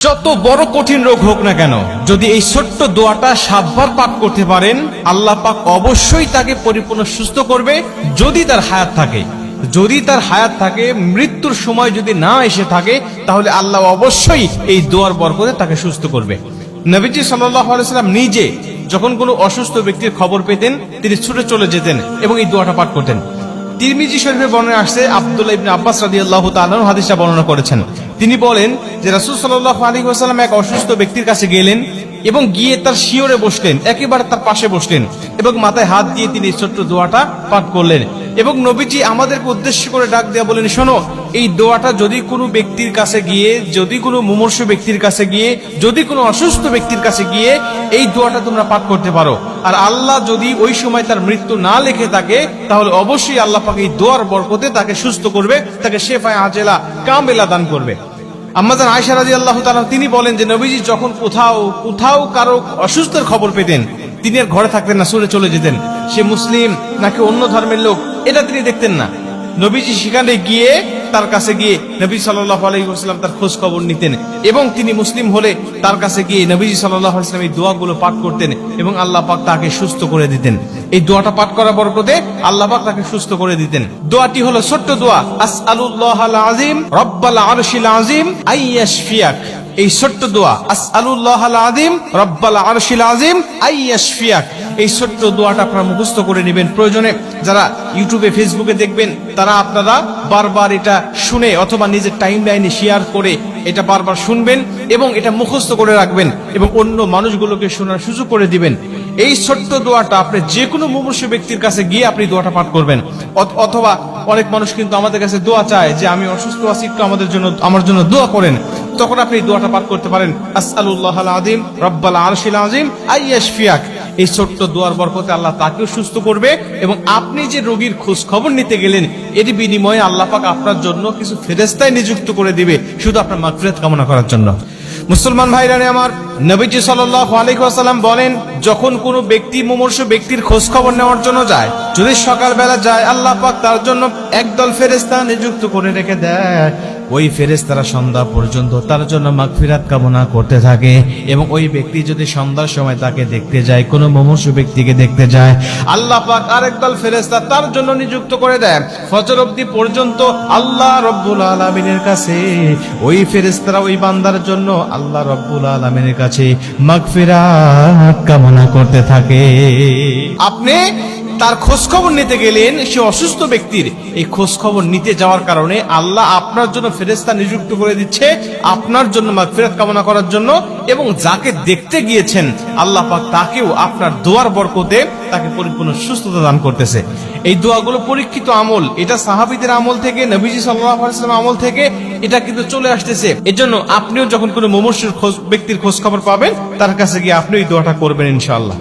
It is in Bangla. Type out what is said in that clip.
যত বড় কঠিন রোগ হোক না কেন, যদি এই ছোট্ট দোয়াটা 7 বার পাঠ করতে পারেন, আল্লাহ পাক অবশ্যই তাকে পরিপূর্ণ সুস্থ করবে। যদি তার হায়াত থাকে, যদি তার হায়াত থাকে, মৃত্যুর সময় যদি না এসে থাকে, তাহলে আল্লাহ অবশ্যই এই দোয়ার বরকতে তাকে সুস্থ করবে। নবীজি সাল্লাল্লাহু আলাইহি ওয়াসাল্লাম নিজে যখন কোনো অসুস্থ ব্যক্তির খবর পেতেন, তিনি ছুটে চলে যেতেন এবং এই দোয়াটা পাঠ করতেন। তিরমিজি শরীফে বর্ণনা আসছে, আব্দুল্লাহ ইবনে আব্বাস রাদিয়াল্লাহু তাআলা আনহু হাদিসটা বর্ণনা করেছেন। তিনি বলেন যে রাসূল সাল্লাল্লাহু আলাইহি ওয়াসাল্লাম এক অসুস্থ ব্যক্তির কাছে গেলেন এবং গিয়ে তার শিয়রে বসলেন, একেবারে তার পাশে বসলেন এবং মাথায় হাত দিয়ে তিনি এই ছোট্ট দোয়াটা পাঠ করলেন। এবং নবীজি আমাদেরকে উদ্দেশ্য করে ডাক দেয়া বলেন, শোনো, এই দোয়াটা যদি কোনো ব্যক্তির কাছে গিয়ে, যদি কোনো মুমূর্ষু ব্যক্তির কাছে গিয়ে, যদি কোনো অসুস্থ ব্যক্তির কাছে গিয়ে এই দোয়াটা তোমরা পাঠ করতে পারো, আর আল্লাহ যদি ওই সময় তার মৃত্যু না লিখে থাকে, তাহলে অবশ্যই আল্লাহ পাক এই দোয়ার বরকতে তাকে সুস্থ করবে, তাকে শেফায়ে আজেলা কামেলা দান করবে। আম্মা জান আয়েশা রাদিয়াল্লাহু তাআলা তিনি বলেন যে নবীজি যখন কোথাও কারো অসুস্থের খবর পেতেন, তিনি আর ঘরে থাকতেন না, ছুটে চলে যেতেন। সে মুসলিম নাকি অন্য ধর্মের লোক, এটা তিনি দেখতেন না। নবীজি সেখানে গিয়ে, তার কাছে গিয়ে নবী সাল্লাল্লাহু আলাইহি ওয়াসাল্লাম তার খোঁজ খবর নিতেন এবং তিনি মুসলিম হলে তার কাছে গিয়ে নবীজি সাল্লাল্লাহু আলাইহি ওয়াসাল্লাম এই দোয়াগুলো পাঠ করতেন এবং আল্লাহ পাক তাকে সুস্থ করে দিতেন। এই দোয়াটা পাঠ করার বরকতে আল্লাহ পাক তাকে সুস্থ করে দিতেন। দোয়াটি হলো ছোট্ট দোয়া, আসআলুল্লাহাল আযীম রব্বাল আরশিল আযীম আইয়াশফিয়াক। এই ছোট্ট দোয়া, আসআলুল্লাহাল আযীম রব্বাল আরশিল আযীম আইয়াশফিয়াক, এই ছোট্ট দোয়াটা আপনারা মুখস্থ করে নেবেন। প্রয়োজনে যারা ইউটিউবে ফেসবুকে দেখবেন, তারা আপনারা বারবার এটা শুনে অথবা নিজের টাইম লাইনে শেয়ার করে এটা বারবার শুনবেন এবং এটা মুখস্থ করে রাখবেন এবং অন্য মানুষগুলোকে শোনার সুযোগ করে দিবেন। এই ছোট্ট দোয়াটা আপনি যে কোনো মুমূর্ষু ব্যক্তির কাছে গিয়ে আপনি দোয়াটা পাঠ করবেন। অথবা অনেক মানুষ কিন্তু আমাদের কাছে দোয়া চায় যে আমি অসুস্থ আছি, একটু আমার জন্য দোয়া করেন। তখন আপনি দোয়াটা পাঠ করতে পারেন, আসআলুল্লাহাল আযীম রব্বাল আরশিল আযীম আইয়াশফিয়াক। এই ছোট্ট দোয়ার বরকতে আল্লাহ তাকেও সুস্থ করবে এবং আপনি যে রোগীর খোঁজ খবর নিতে গেলেন, এর বিনিময়ে আল্লাহ পাক আপনার জন্য কিছু ফেরেশতা নিযুক্ত করে দিবে, শুধু আপনার মাগফিরাত কামনা করার জন্য। মুসলমান ভাইরা আমার, নবীজি সাল্লাল্লাহু আলাইহি ওয়াসাল্লাম বলেন, যখন কোনো ব্যক্তি মুমূর্ষু ব্যক্তির খোঁজ খবর নেওয়ার জন্য যায়, যদি সকালবেলা যায়, আল্লাহ পাক তার জন্য একদল ফেরেশতা নিযুক্ত করে রেখে দেয়। ওই ফেরেশতারা সন্ধ্যা পর্যন্ত তার জন্য মাগফিরাত কামনা করতে থাকে এবং ওই ব্যক্তি যদি সন্ধ্যার সময় তাকে দেখতে যায়, কোনো মুমূর্ষু ব্যক্তিকে দেখতে যায়, আল্লাহ পাক আরেকদল ফেরেশতা তার জন্য নিযুক্ত করে দেয়। ফজর অবধি পর্যন্ত আল্লাহ রব্বুল আলামিনের কাছে ওই ফেরেশতারা ওই বান্দার জন্য আল্লাহ রব্বুল আলামিনের কাছে মাগফিরাত কামনা করতে থাকে। আপনি তার খোঁজ খবর নিতে গেলেন, সে অসুস্থ ব্যক্তির, এই খোঁজ খবর নিতে যাওয়ার কারণে আল্লাহ আপনার জন্য ফেরেশতা নিযুক্ত করে দিচ্ছে আপনার জন্য মাগফিরাত কামনা করার জন্য। এবং যাকে দেখতে গিয়েছেন, আল্লাহ পাক তাকেও আপনার দোয়ার বরকতে তাকে পরিপূর্ণ সুস্থতা দান করতেছে। এই দোয়াগুলো পরীক্ষিত আমল, এটা সাহাবীদের আমল থেকে, নবীজি সাল্লাল্লাহু আলাইহি ওয়াসাল্লাম আমল থেকে এটা কিন্তু চলে আসতেছে। এজন্য আপনিও যখন কোনো মুমূর্ষু ব্যক্তির খোঁজ খবর পাবেন, তার কাছে গিয়ে আপনি এই দোয়াটা করবেন ইনশাআল্লাহ।